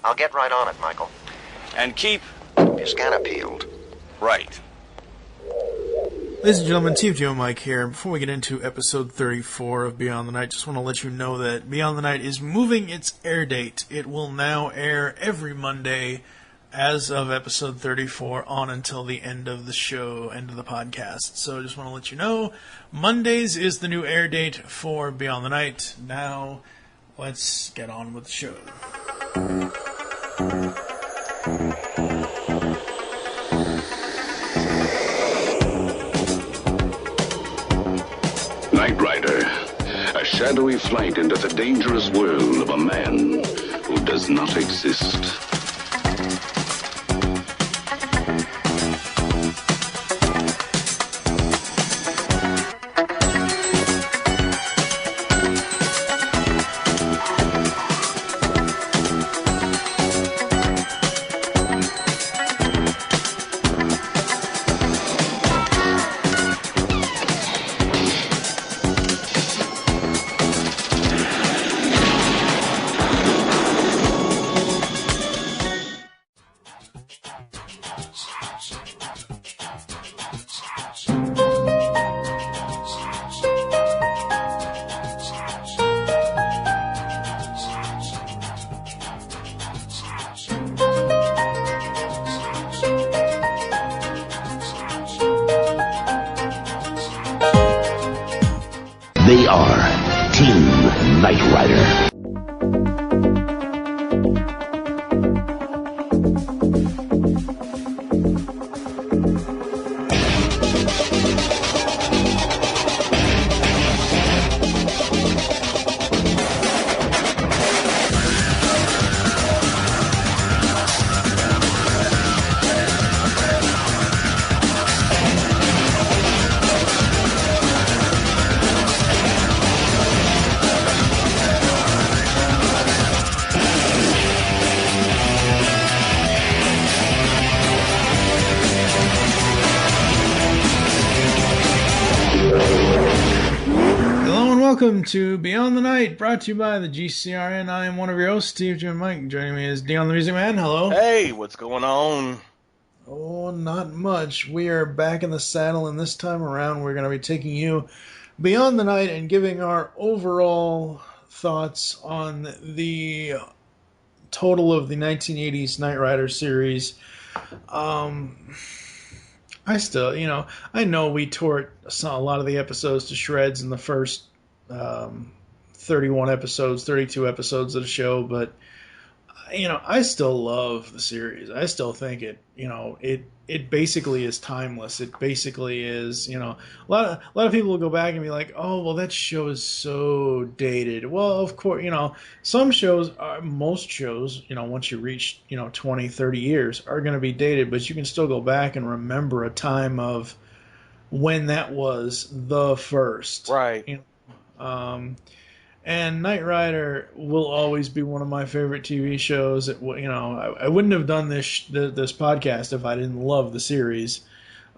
I'll get right on it, Michael. And keep your scanner peeled. Right. Ladies and gentlemen, Steve Joe Mike here. Before we get into episode 34 of Beyond the Night, just want to let you know that Beyond the Night is moving its air date. It will now air every Monday as of episode 34 on until the end of the show, end of the podcast. So I just want to let you know, Mondays is the new air date for Beyond the Night. Now, let's get on with the show. Knight Rider, a shadowy flight into the dangerous world of a man who does not exist. They are Team Knight Rider. Welcome to Beyond the Night, brought to you by the GCRN. I am one of your hosts, Steve Jim Mike. Joining me is Duyahn the Music Man. Hello. Hey, what's going on? Oh, not much. We are back in the saddle, and this time around we're going to be taking you beyond the night and giving our overall thoughts on the total of the 1980s Knight Rider series. I still, I know we tore a lot of the episodes to shreds in the first 31 episodes, 32 episodes of the show, but I still love the series. I still think it basically is timeless. It basically is, a lot of people will go back and be like, oh, well, that show is so dated. Well, of course, some shows most shows, once you reach, 20, 30 years are going to be dated, but you can still go back and remember a time of when that was the first. Right. And Knight Rider will always be one of my favorite TV shows. I wouldn't have done this podcast if I didn't love the series.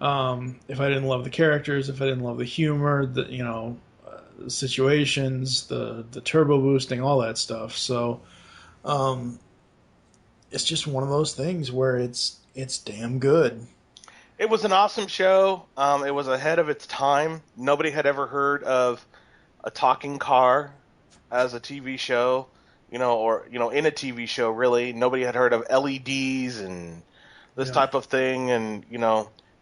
If I didn't love the characters, if I didn't love the humor, the situations, the turbo boosting, all that stuff. So, it's just one of those things where it's damn good. It was an awesome show. It was ahead of its time. Nobody had ever heard of a talking car as a TV show, or in a TV show, really. Nobody had heard of LEDs and this type of thing. And,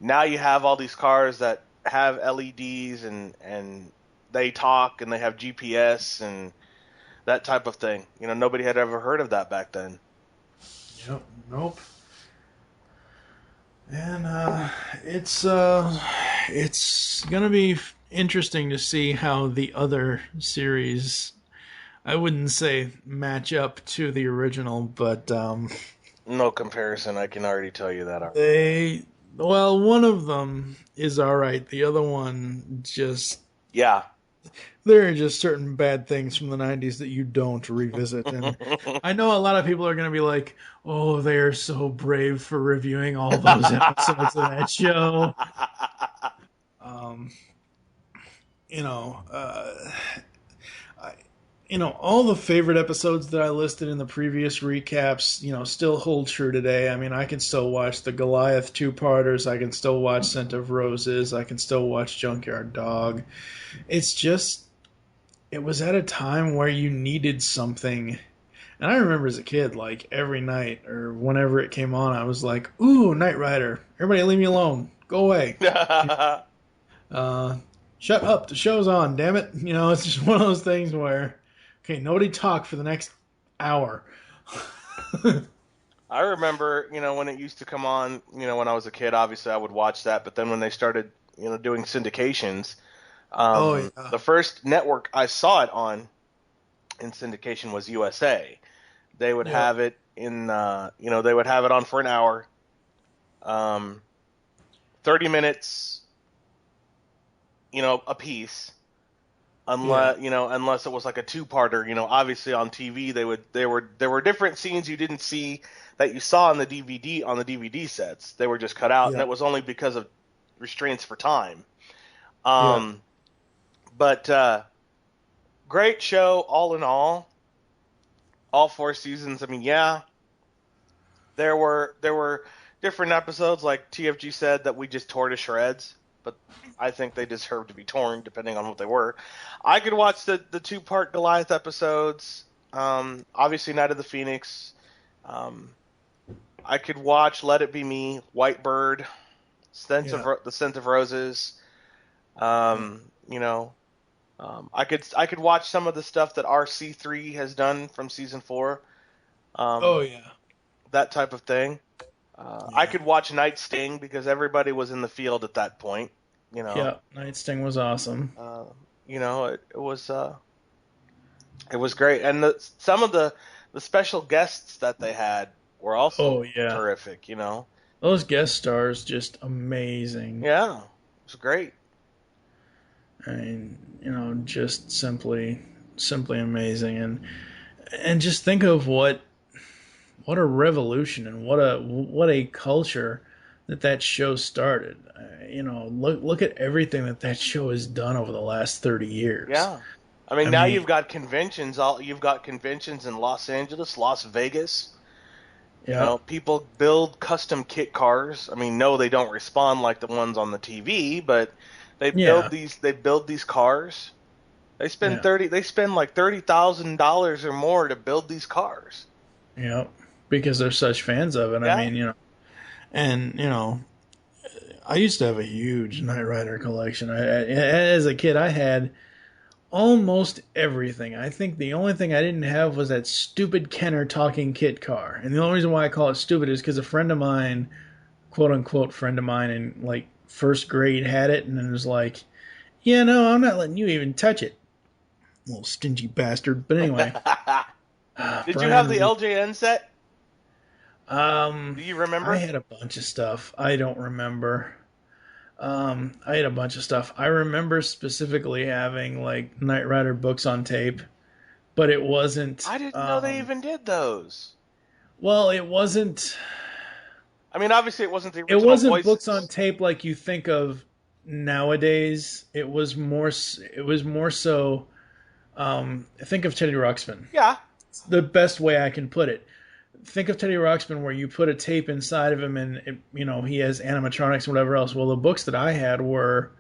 now you have all these cars that have LEDs and they talk and they have GPS and that type of thing. Nobody had ever heard of that back then. Yep. Nope. And it's going to be interesting to see how the other series, I wouldn't say match up to the original, but no comparison. I can already tell you that. One of them is all right. The other one just there are just certain bad things from the 90s that you don't revisit. And I know a lot of people are going to be like, oh, they are so brave for reviewing all those episodes of that show. all the favorite episodes that I listed in the previous recaps, still hold true today. I mean, I can still watch the Goliath two-parters. I can still watch Scent of Roses. I can still watch Junkyard Dog. It's just, it was at a time where you needed something. And I remember as a kid, like, every night or whenever it came on, I was like, ooh, Knight Rider. Everybody leave me alone. Go away. Shut up. The show's on, damn it. It's just one of those things where, okay, nobody talk for the next hour. I remember, when it used to come on, when I was a kid, obviously I would watch that. But then when they started, doing syndications, the first network I saw it on in syndication was USA. They would have it in, they would have it on for an hour, 30 minutes, a piece, unless it was like a two-parter. Obviously on TV there were different scenes you didn't see that you saw on the DVD sets. They were just cut out, and it was only because of restraints for time. But great show all in all 4 seasons. I mean, there were different episodes, like TFG said, that we just tore to shreds, but I think they deserve to be torn depending on what they were. I could watch the 2-part Goliath episodes, obviously Night of the Phoenix. I could watch Let It Be Me, White Bird, The Scent of Roses. I could watch some of the stuff that RC3 has done from season 4. That type of thing. I could watch Night Sting because everybody was in the field at that point. Yeah, Night Sting was awesome. It was great, and some of the special guests that they had were also terrific. Those guest stars just amazing. Yeah, it was great. I mean, just simply amazing, and just think of what a revolution and what a culture that show started. Look at everything that show has done over the last 30 years. Yeah, I mean, now you've got conventions. You've got conventions in Los Angeles, Las Vegas. Yeah, people build custom kit cars. I mean, no, they don't respond like the ones on the TV, but they build these. They build these cars. They spend They spend like $30,000 or more to build these cars. Yeah, because they're such fans of it. Yeah. I mean, I used to have a huge Knight Rider collection. As a kid, I had almost everything. I think the only thing I didn't have was that stupid Kenner talking kit car. And the only reason why I call it stupid is because a friend of mine, quote-unquote friend of mine in, like, first grade had it, and it was like, no, I'm not letting you even touch it. Little stingy bastard. But anyway. Did you have the LJN set? Do you remember? I had a bunch of stuff. I don't remember. I had a bunch of stuff. I remember specifically having like Knight Rider books on tape, but it wasn't. I didn't know they even did those. Well, it wasn't. I mean, obviously, it wasn't the original. It wasn't voices. Books on tape like you think of nowadays. It was more. It was more so. Think of Teddy Ruxpin. Yeah. It's the best way I can put it. Think of Teddy Ruxpin where you put a tape inside of him and, he has animatronics and whatever else. Well, the books that I had were,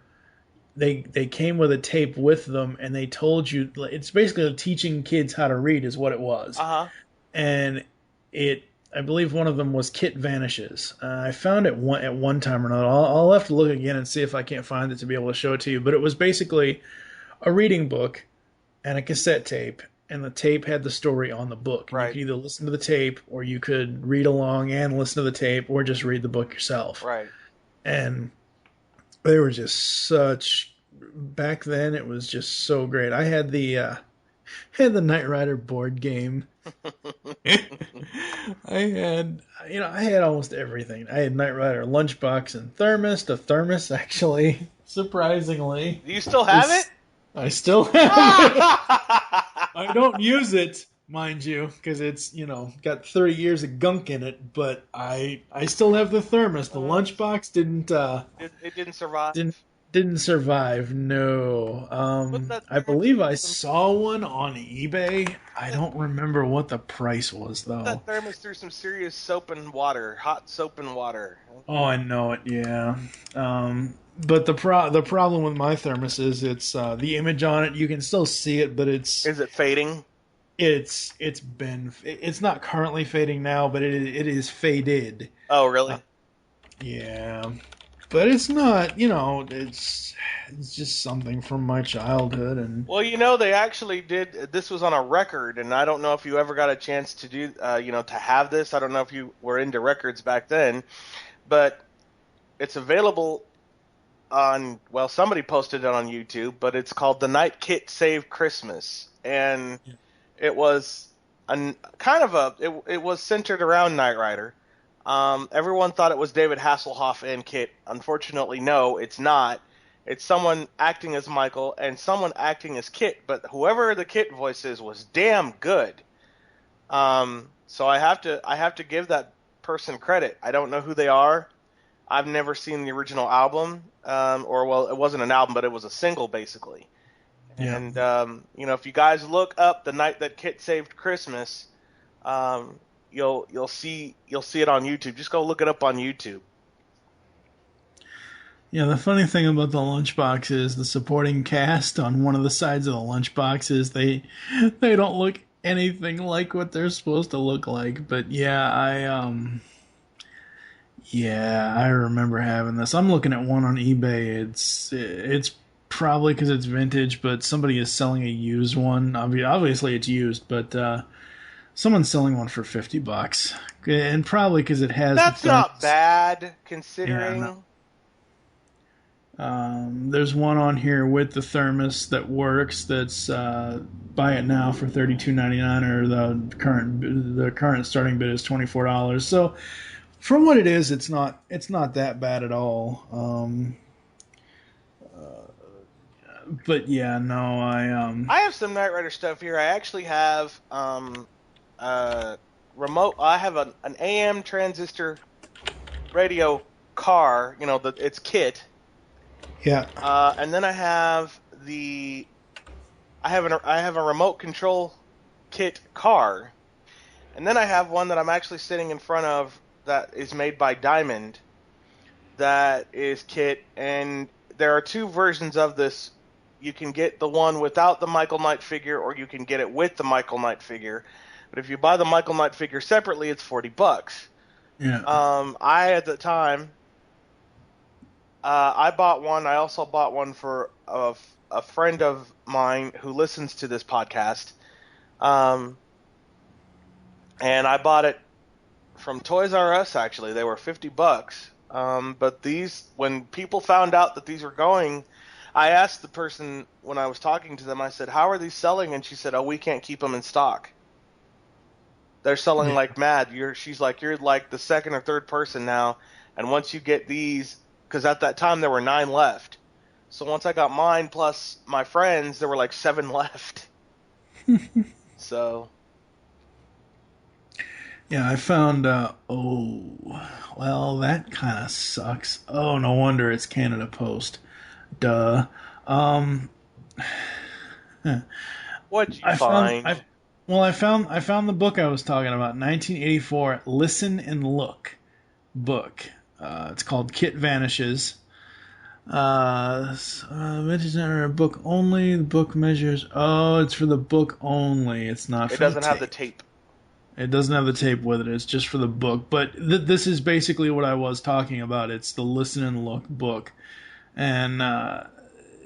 they came with a tape with them and they told you, it's basically teaching kids how to read is what it was. Uh-huh. And I believe one of them was Kit Vanishes. I found it at one time or another. I'll have to look again and see if I can't find it to be able to show it to you. But it was basically a reading book and a cassette tape. And the tape had the story on the book. Right. You could either listen to the tape, or you could read along and listen to the tape, or just read the book yourself. Right. And they were just such. Back then, it was just so great. I had the Knight Rider board game. I had almost everything. I had Knight Rider lunchbox and thermos. The thermos, actually, surprisingly. Do you still have it? I still have it. I don't use it, mind you, because it's, got 30 years of gunk in it, but I still have the thermos. The lunchbox didn't... It didn't survive? Didn't survive, no. I believe I saw one on eBay. I don't remember what the price was, though. That thermos through some serious soap and water, hot soap and water. Oh, I know it, yeah. But the problem with my thermos is it's the image on it. You can still see it, but Is it fading? it's not currently fading now, but it is faded. Oh, really? Yeah, but it's not. It's just something from my childhood, and Well, they actually did. This was on a record, and I don't know if you ever got a chance to do, to have this. I don't know if you were into records back then, but it's available on. Well, somebody posted it on YouTube, but it's called "The Night Kit Saved Christmas," and it was it was centered around Knight Rider. Everyone thought it was David Hasselhoff and Kit. Unfortunately, no, it's not. It's someone acting as Michael and someone acting as Kit, but whoever the Kit voice is was damn good. So I have to give that person credit. I don't know who they are. I've never seen the original album, it wasn't an album, but it was a single basically. Yeah. And if you guys look up "The Night That Kit Saved Christmas," you'll see it on YouTube. Just go look it up on YouTube. yeah. The funny thing about the lunchbox is the supporting cast on one of the sides of the lunchbox is they don't look anything like what they're supposed to look like. But yeah, I remember having this. I'm looking at one on eBay. It's probably because it's vintage, but somebody is selling a used one. Obviously, it's used, but someone's selling one for $50, and probably because it has. That's not bad considering. Yeah, no. There's one on here with the thermos that works. That's buy it now for $32.99, or the current starting bid is $24. So, from what it is, it's not that bad at all. But yeah, no, I have some Knight Rider stuff here. I actually have remote. I have an AM transistor radio car. It's Kit. Yeah. And then I have I have a remote control Kit car, and then I have one that I'm actually sitting in front of that is made by Diamond. That is Kit, and there are two versions of this. You can get the one without the Michael Knight figure, or you can get it with the Michael Knight figure. But if you buy the Michael Knight figure separately, it's $40. Yeah. I at the time. I bought one. I also bought one for a friend of mine who listens to this podcast. And I bought it from Toys R Us, actually. They were $50. But when people found out that these were going, I asked the person when I was talking to them, I said, "How are these selling?" And she said, "Oh, we can't keep them in stock. They're selling like mad." She's like, "You're like the second or third person now. And once you get these," because at that time there were 9 left. So once I got mine plus my friends, there were like 7 left. So. Yeah, I found, that kind of sucks. Oh, no wonder it's Canada Post. Duh. What'd you find? I found the book I was talking about, 1984, Listen and Look book. It's called Kit Vanishes. Vintage Center book only. The book measures. Oh, it's for the book only. It's not for the tape. It doesn't have the tape. It doesn't have the tape with it. It's just for the book. But this is basically what I was talking about. It's the Listen and Look book. And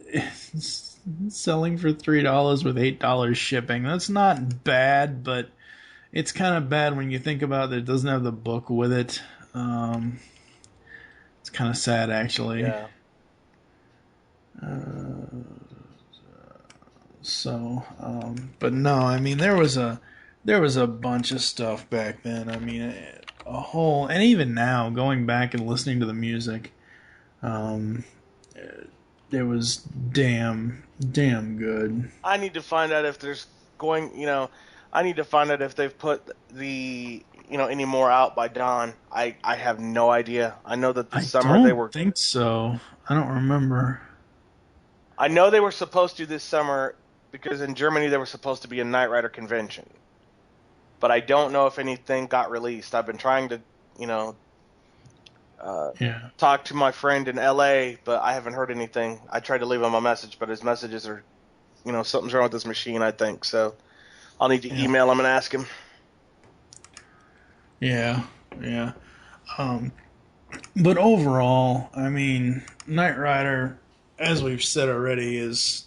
it's selling for $3 with $8 shipping. That's not bad, but it's kind of bad when you think about that it doesn't have the book with it. It's kind of sad, actually. Yeah. But no, I mean, there was a bunch of stuff back then. I mean, and even now, going back and listening to the music, it was damn good. I need to find out if there's I need to find out if they've put the any more out by Duyahn. I have no idea. I know that this summer they were. I don't think so. I don't remember. I know they were supposed to this summer because in Germany there was supposed to be a Knight Rider convention. But I don't know if anything got released. I've been trying to, talk to my friend in LA, but I haven't heard anything. I tried to leave him a message, but his messages are, something's wrong with this machine, I think. So I'll need to email him and ask him. Yeah. But overall, I mean, Knight Rider, as we've said already, is,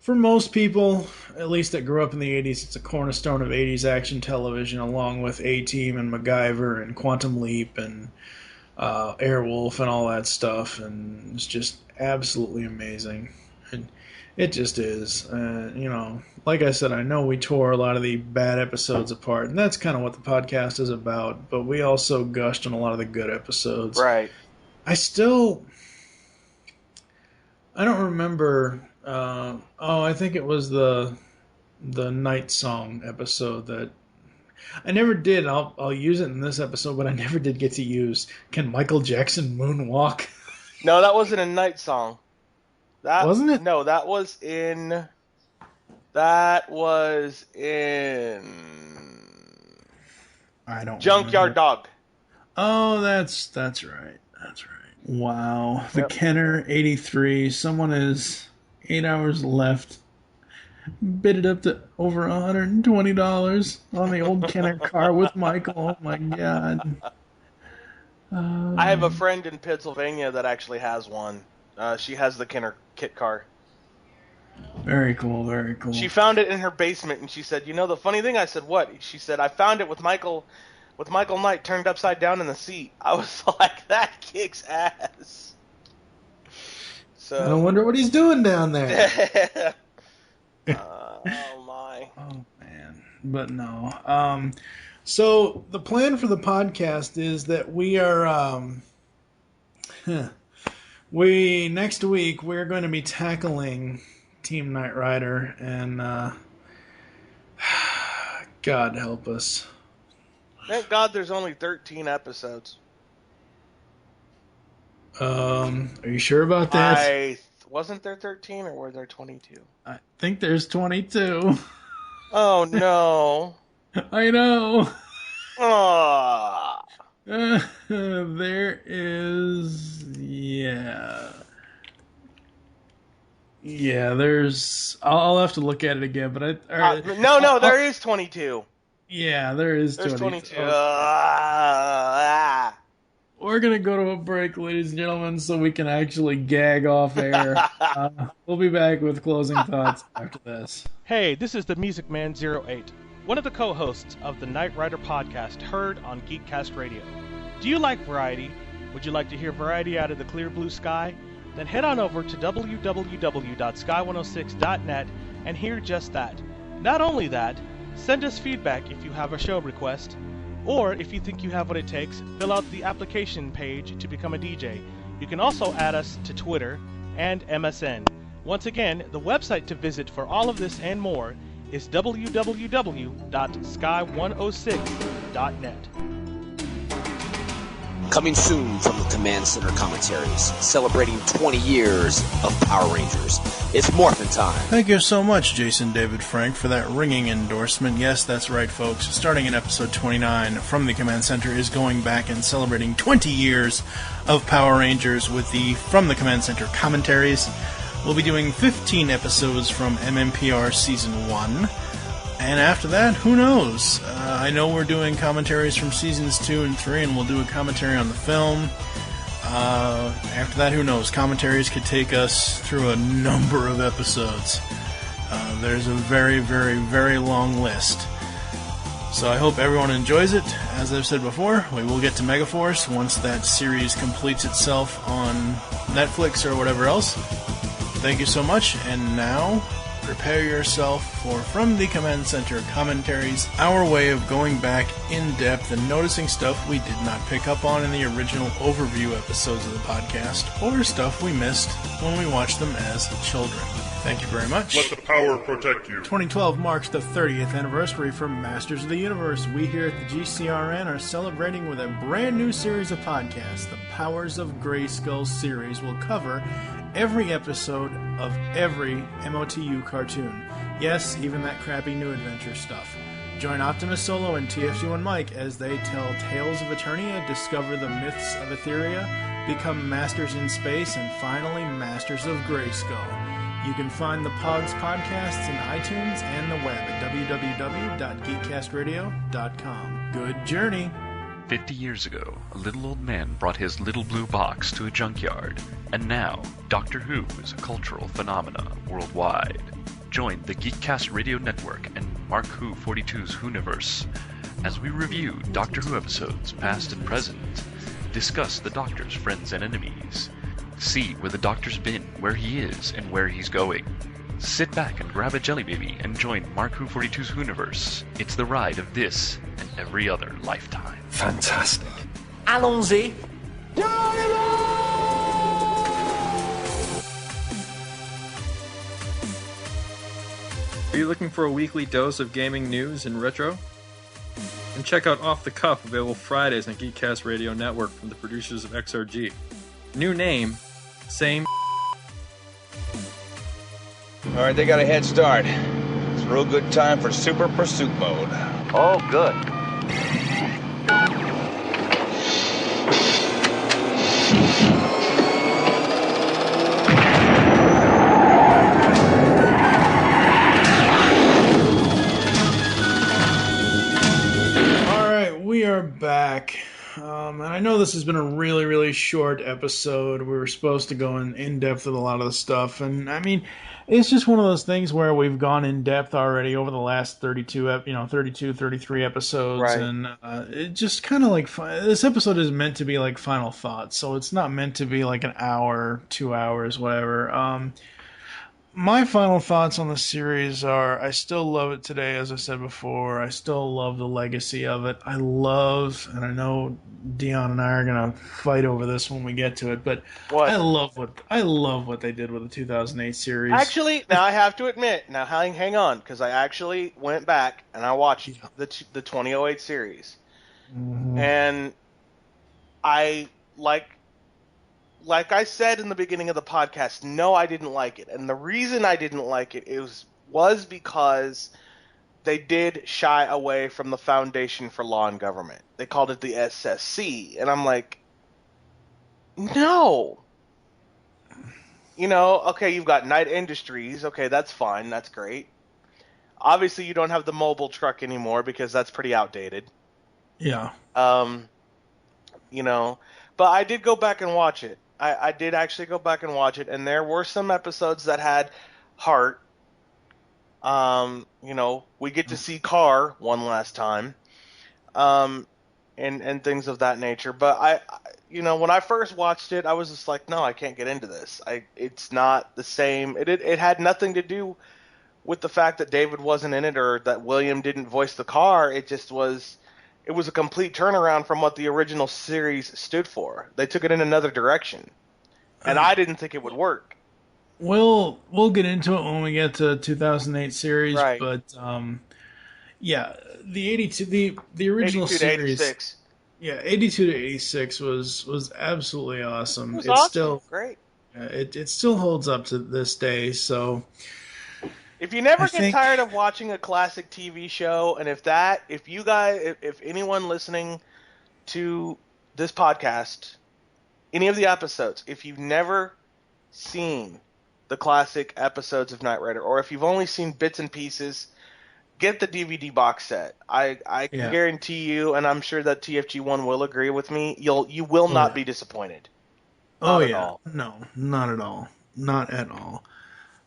for most people, at least that grew up in the 80s, it's a cornerstone of 80s action television, along with A-Team and MacGyver and Quantum Leap and Airwolf and all that stuff, and it's just absolutely amazing. And it just is. Like I said, I know we tore a lot of the bad episodes apart, and that's kind of what the podcast is about, but we also gushed on a lot of the good episodes. Right. I don't remember. I think it was the Night Song episode that I never did. I'll use it in this episode, but I never did get to use. Can Michael Jackson moonwalk? No, that wasn't a Night Song. That wasn't it? No, that was in. I don't. Junkyard remember. Dog. Oh, that's right. Wow. The Kenner 83. Someone is 8 hours left. Bid it up to over $120 on the old Kenner car with Michael. Oh my God. I have a friend in Pennsylvania that actually has one. She has the Kenner kit car. Very cool. She found it in her basement, and she said, the funny thing? I said, what? She said, I found it with Michael Knight turned upside down in the seat. I was like, that kicks ass. So I wonder what he's doing down there. Oh, my. Oh, man. But no. So the plan for the podcast is that we are... next week, we're going to be tackling Team Knight Rider, and God help us. Thank God there's only 13 episodes. Are you sure about that? Wasn't there 13 or were there 22? I think there's 22. Oh no. I know. Oh. There is, there's. I'll have to look at it again, but there is 22. Yeah, there is. There's 22. We're gonna go to a break, ladies and gentlemen, so we can actually gag off air. We'll be back with closing thoughts after this. Hey, this is the Music Man 08, one of the co-hosts of the Knight Rider podcast, heard on GeekCast Radio. Do you like variety? Would you like to hear variety out of the clear blue sky? Then head on over to www.sky106.net and hear just that. Not only that, send us feedback if you have a show request, or if you think you have what it takes, fill out the application page to become a DJ. You can also add us to Twitter and MSN. Once again, the website to visit for all of this and more is www.sky106.net. Coming soon from the Command Center commentaries, celebrating 20 years of Power Rangers. It's Morphin' Time. Thank you so much, Jason David Frank, for that ringing endorsement. Yes, that's right, folks. Starting in episode 29, From the Command Center is going back and celebrating 20 years of Power Rangers with the From the Command Center commentaries. We'll be doing 15 episodes from MMPR Season 1. And after that, who knows? I know we're doing commentaries from Seasons 2 and 3, and we'll do a commentary on the film. After that, who knows? Commentaries could take us through a number of episodes. There's a very, very, very long list. So I hope everyone enjoys it. As I've said before, we will get to Megaforce once that series completes itself on Netflix or whatever else. Thank you so much, and now prepare yourself for From the Command Center commentaries, our way of going back in depth and noticing stuff we did not pick up on in the original overview episodes of the podcast, or stuff we missed when we watched them as children. Thank you very much. Let the power protect you. 2012 marks the 30th anniversary for Masters of the Universe. We here at the GCRN are celebrating with a brand new series of podcasts. The Powers of Grayskull series will cover every episode of every MOTU cartoon. Yes, even that crappy New Adventure stuff. Join Optimus Solo and TFG1 Mike as they tell tales of Eternia, discover the myths of Etheria, become masters in space, and finally masters of Grayskull. You can find the Pogs podcasts in iTunes and the web at www.geekcastradio.com. Good journey! 50 years ago, a little old man brought his little blue box to a junkyard, and now Doctor Who is a cultural phenomena worldwide. Join the GeekCast Radio Network and Mark Who 42's Whoniverse as we review Doctor Who episodes past and present, discuss the Doctor's friends and enemies, see where the Doctor's been, where he is, and where he's going. Sit back and grab a jelly baby and join Mark Who 42's Whoniverse. It's the ride of this and every other lifetime. Fantastic. Allons-y. Are you looking for a weekly dose of gaming news and retro? And check out Off the Cuff, available Fridays on GeekCast Radio Network from the producers of XRG. New name, same. Alright, they got a head start. It's a real good time for Super Pursuit Mode. Oh, good. We are back, and I know this has been a really, really short episode. We were supposed to go in depth with a lot of the stuff, and I mean, it's just one of those things where we've gone in depth already over the last 33 episodes, right. And it just kind of like this episode is meant to be like final thoughts, so it's not meant to be like an hour, 2 hours, whatever. My final thoughts on the series are, I still love it today, as I said before. I still love the legacy of it. I love, and I know Duyahn and I are going to fight over this when we get to it, but I love what they did with the 2008 series. Actually, now I have to admit, now hang on, because I actually went back and I watched the 2008 series. Mm-hmm. And I like I said in the beginning of the podcast, no, I didn't like it. And the reason I didn't like it was because they did shy away from the Foundation for Law and Government. They called it the SSC. And I'm like, no. You know, okay, you've got Knight Industries. Okay, that's fine. That's great. Obviously, you don't have the mobile truck anymore because that's pretty outdated. Yeah. You know, but I did go back and watch it. I did actually go back and watch it, and there were some episodes that had heart. You know, we get to see Carr one last time, and things of that nature. But you know, when I first watched it, I was just like, no, I can't get into this. It's not the same. It had nothing to do with the fact that David wasn't in it or that William didn't voice the Carr. It just was. It was a complete turnaround from what the original series stood for. They took it in another direction, and I didn't think it would work. We'll get into it when we get to 2008 series, right. But yeah, the original 82 series, to 86. Yeah, 82 to 86 was absolutely awesome. It was awesome. Still great. It still holds up to this day. So. If you never get tired of watching a classic TV show, and if anyone listening to this podcast, any of the episodes, if you've never seen the classic episodes of Knight Rider, or if you've only seen bits and pieces, get the DVD box set. I can guarantee you, and I'm sure that TFG1 will agree with me, you will not be disappointed. Not at all. No, not at all. Not at all.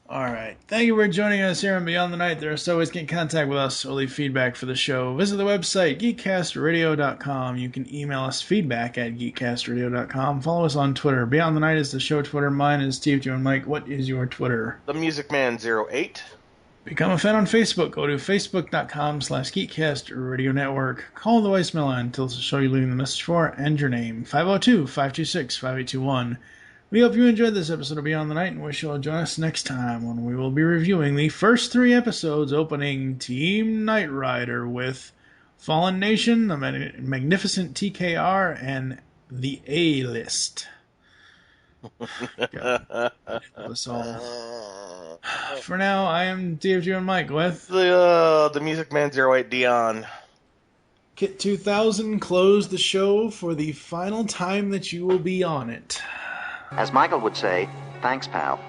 All right. Thank you for joining us here on Beyond the Night. There is always get in contact with us or leave feedback for the show. Visit the website, geekcastradio.com. You can email us feedback at geekcastradio.com. Follow us on Twitter. Beyond the Night is the show Twitter. Mine is Steve and Mike. What is your Twitter? The Music Man 08. Become a fan on Facebook. Go to facebook.com/geekcastradio network. Call the voicemail line. Tell us the show you're leaving the message for and your name. 502-526-5821. We hope you enjoyed this episode of Beyond the Night and wish you'll join us next time when we will be reviewing the first 3 episodes opening Team Knight Rider with Fallen Nation, the Magnificent TKR, and the A-List. Us all. For now, I am DFG and Mike with the Music Man 08 Duyahn. Kit 2000 closed the show for the final time that you will be on it. As Michael would say, thanks, pal.